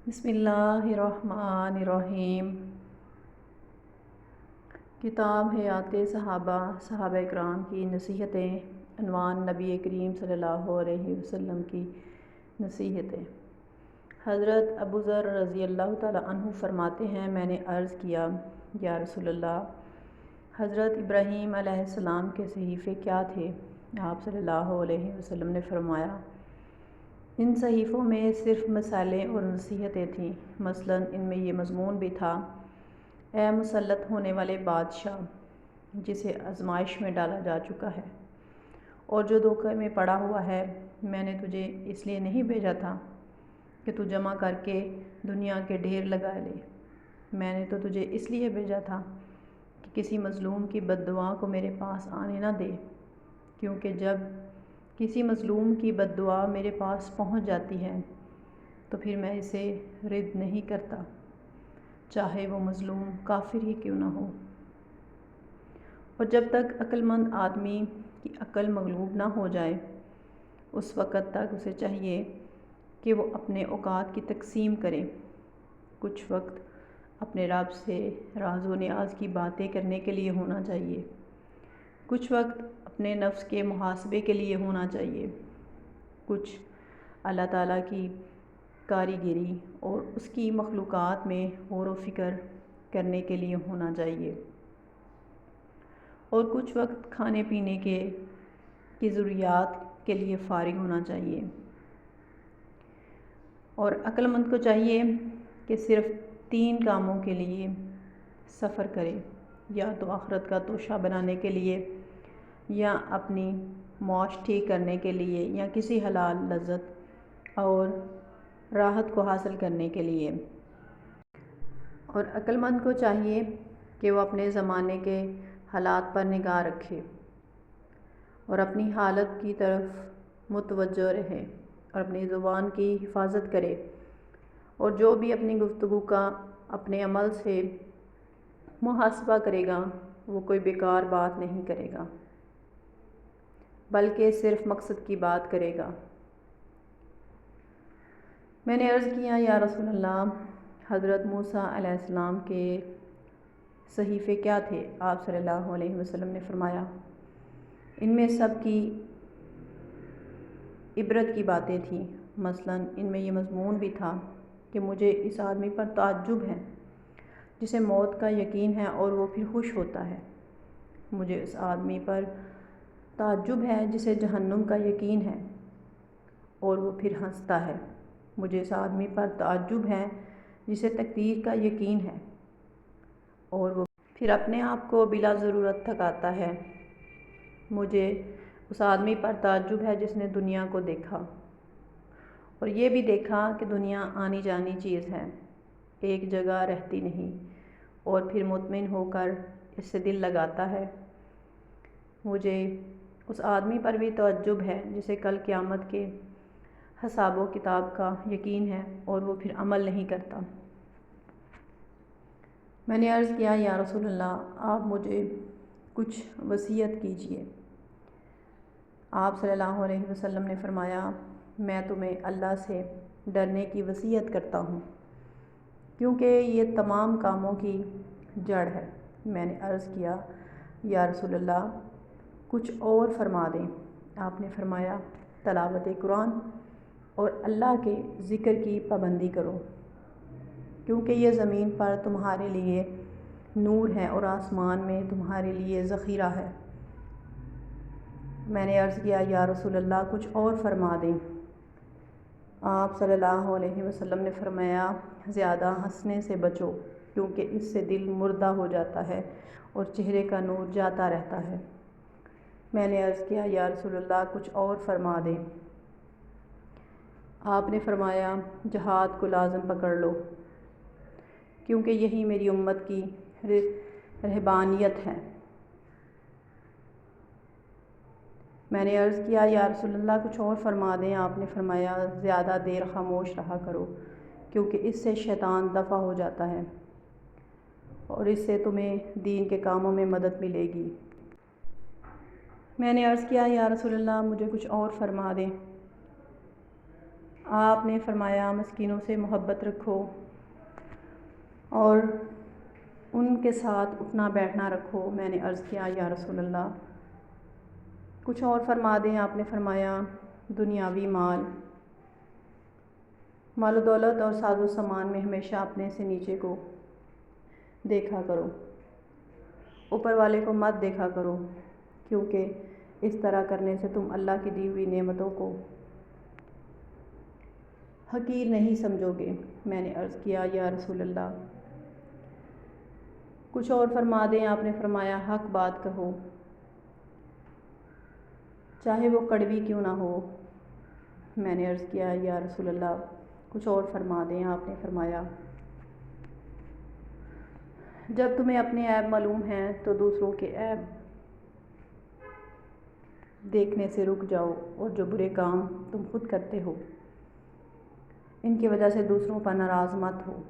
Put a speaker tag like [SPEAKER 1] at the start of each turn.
[SPEAKER 1] بسم اللہ الرحمن الرحیم۔ کتاب حیات صحابہ اکرام کی نصیحتیں، عنوان نبی کریم صلی اللہ علیہ وسلم کی نصیحتیں۔ حضرت ابو ذر رضی اللہ تعالیٰ عنہ فرماتے ہیں، میں نے عرض کیا، یا رسول اللہ، حضرت ابراہیم علیہ السلام کے صحیفے کیا تھے؟ آپ صلی اللہ علیہ وسلم نے فرمایا، ان صحیفوں میں صرف مسائلیں اور نصیحتیں تھیں۔ مثلاً ان میں یہ مضمون بھی تھا، اے مسلط ہونے والے بادشاہ، جسے آزمائش میں ڈالا جا چکا ہے اور جو دھوکے میں پڑا ہوا ہے، میں نے تجھے اس لیے نہیں بھیجا تھا کہ تو جمع کر کے دنیا کے ڈھیر لگا لے، میں نے تو تجھے اس لیے بھیجا تھا کہ کسی مظلوم کی بد دعا کو میرے پاس آنے نہ دے، کیونکہ جب کسی مظلوم کی بد دعا میرے پاس پہنچ جاتی ہے تو پھر میں اسے رد نہیں کرتا، چاہے وہ مظلوم کافر ہی کیوں نہ ہو۔ اور جب تک عقل مند آدمی کی عقل مغلوب نہ ہو جائے، اس وقت تک اسے چاہیے کہ وہ اپنے اوقات کی تقسیم کرے۔ کچھ وقت اپنے رب سے راز و نیاز کی باتیں کرنے کے لیے ہونا چاہیے، کچھ وقت اپنے نفس کے محاسبے کے لیے ہونا چاہیے، کچھ اللہ تعالیٰ کی کاریگری اور اس کی مخلوقات میں غور و فکر کرنے کے لیے ہونا چاہیے، اور کچھ وقت کھانے پینے کی ضروریات کے لیے فارغ ہونا چاہیے۔ اور عقل مند کو چاہیے کہ صرف 3 کاموں کے لیے سفر کرے، یا تو آخرت کا توشہ بنانے کے لیے، یا اپنی معاش ٹھیک کرنے کے لیے، یا کسی حلال لذت اور راحت کو حاصل کرنے کے لیے۔ اور عقل مند کو چاہیے کہ وہ اپنے زمانے کے حالات پر نگاہ رکھے اور اپنی حالت کی طرف متوجہ رہے اور اپنی زبان کی حفاظت کرے، اور جو بھی اپنی گفتگو کا اپنے عمل سے محاسبہ کرے گا وہ کوئی بیکار بات نہیں کرے گا، بلکہ صرف مقصد کی بات کرے گا۔ میں نے عرض کیا، یا رسول اللہ، حضرت موسیٰ علیہ السلام کے صحیفے کیا تھے؟ آپ صلی اللہ علیہ وسلم نے فرمایا، ان میں سب کی عبرت کی باتیں تھیں۔ مثلاً ان میں یہ مضمون بھی تھا کہ مجھے اس آدمی پر تعجب ہے جسے موت کا یقین ہے اور وہ پھر خوش ہوتا ہے، مجھے اس آدمی پر تعجب ہے جسے جہنم کا یقین ہے اور وہ پھر ہنستا ہے، مجھے اس آدمی پر تعجب ہے جسے تقدیر کا یقین ہے اور وہ پھر اپنے آپ کو بلا ضرورت تھکاتا ہے، مجھے اس آدمی پر تعجب ہے جس نے دنیا کو دیکھا اور یہ بھی دیکھا کہ دنیا آنی جانی چیز ہے، ایک جگہ رہتی نہیں، اور پھر مطمئن ہو کر اس سے دل لگاتا ہے، مجھے اس آدمی پر بھی تعجب ہے جسے کل قیامت کے حساب و کتاب کا یقین ہے اور وہ پھر عمل نہیں کرتا۔ میں نے عرض کیا، یا رسول اللہ، آپ مجھے کچھ وصیت کیجیے۔ آپ صلی اللہ علیہ وسلم نے فرمایا، میں تمہیں اللہ سے ڈرنے کی وصیت کرتا ہوں، کیونکہ یہ تمام کاموں کی جڑ ہے۔ میں نے عرض کیا، یا رسول اللہ، کچھ اور فرما دیں۔ آپ نے فرمایا، تلاوت قرآن اور اللہ کے ذکر کی پابندی کرو، کیونکہ یہ زمین پر تمہارے لیے نور ہے اور آسمان میں تمہارے لیے ذخیرہ ہے۔ میں نے عرض کیا، یا رسول اللہ، کچھ اور فرما دیں۔ آپ صلی اللہ علیہ وسلم نے فرمایا، زیادہ ہنسنے سے بچو، کیونکہ اس سے دل مردہ ہو جاتا ہے اور چہرے کا نور جاتا رہتا ہے۔ میں نے عرض کیا، یا رسول اللہ، کچھ اور فرما دیں۔ آپ نے فرمایا، جہاد کو لازم پکڑ لو، کیونکہ یہی میری امت کی رہبانیت ہے۔ میں نے عرض کیا، یا رسول اللہ، کچھ اور فرما دیں۔ آپ نے فرمایا، زیادہ دیر خاموش رہا کرو، کیونکہ اس سے شیطان دفع ہو جاتا ہے اور اس سے تمہیں دین کے کاموں میں مدد ملے گی۔ میں نے عرض کیا، یا رسول اللہ، مجھے کچھ اور فرما دیں۔ آپ نے فرمایا مسکینوں سے محبت رکھو اور ان کے ساتھ اٹھنا بیٹھنا رکھو۔ میں نے عرض کیا یا رسول اللہ کچھ اور فرما دیں۔ آپ نے فرمایا دنیاوی مال و دولت اور ساز و سامان میں ہمیشہ اپنے سے نیچے کو دیکھا کرو، اوپر والے کو مت دیکھا کرو، کیونکہ اس طرح کرنے سے تم اللہ کی دی ہوئی نعمتوں کو حقیر نہیں سمجھو گے۔ میں نے عرض کیا یا رسول اللہ کچھ اور فرما دیں۔ آپ نے فرمایا حق بات کہو چاہے وہ کڑوی کیوں نہ ہو۔ میں نے عرض کیا یا رسول اللہ کچھ اور فرما دیں۔ آپ نے فرمایا جب تمہیں اپنے عیب معلوم ہیں تو دوسروں کے عیب دیکھنے سے رک جاؤ، اور جو برے کام تم خود کرتے ہو ان کی وجہ سے دوسروں پر ناراض مت ہو۔